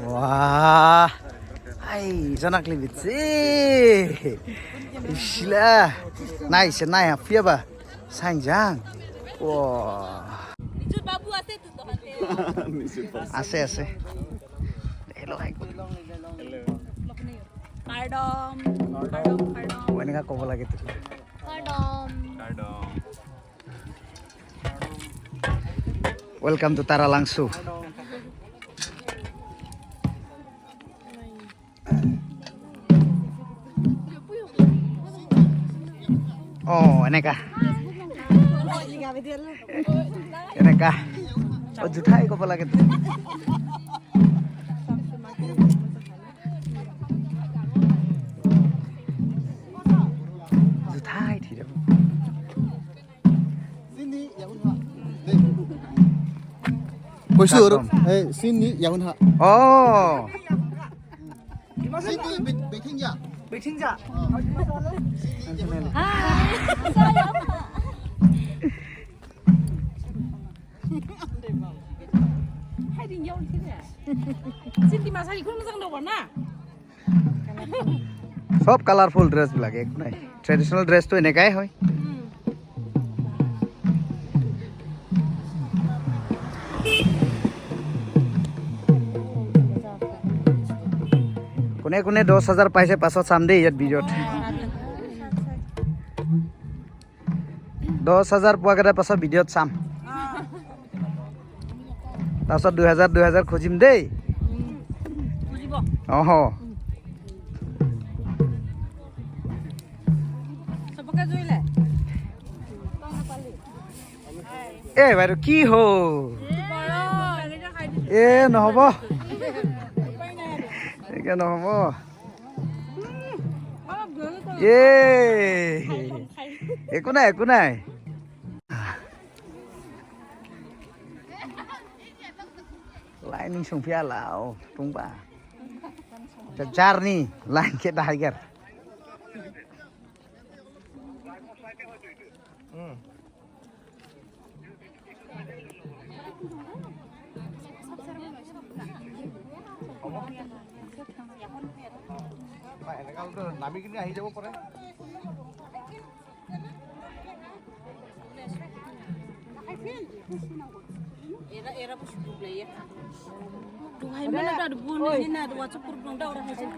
Wah, ay, janak libit sih. Islah, nice, nice, apa ba? Sanjang. Wah. Itu babu ase tu toh ate. Ase. Hello, hi. Kardom. Oh, ini kak kobo lagi tuh. Kardom. Welcome to Taralangsu. Oh, ini kah? Ini kah? Oh, jutai kobo lagi tuh. Jutai tidak. Hồi xưa đó, xin đi dạo hả? Oh. Xin đi bị thinh dạ. Bị thinh dạ. Hai đi nhau thế này. Xin đi mà sao không sang đâu bọn na? सब colourful dress লাগে একো নাই traditional dress তো এনেকাই হয় কোনে কোনে 10000 পাইছে পাছত চাম দেই ইয়াত ভিডিঅ'ত 10000 পোৱা গেটা পাছত ভিডিঅ'ত চাম পাছত 2000 খুজিম দেই খুজিব অহ সবকে জুইলে এ বাইদেউ কি হো এ নহব একে নহব এ একো নাই লাইনিং সংফিয়া লাও টুংবা jar nih lain kita hajar নামি কিনে আহি যাব পাৰে era bus bule ya tu hai mana da bun ni na da whatsapp group da orang hasil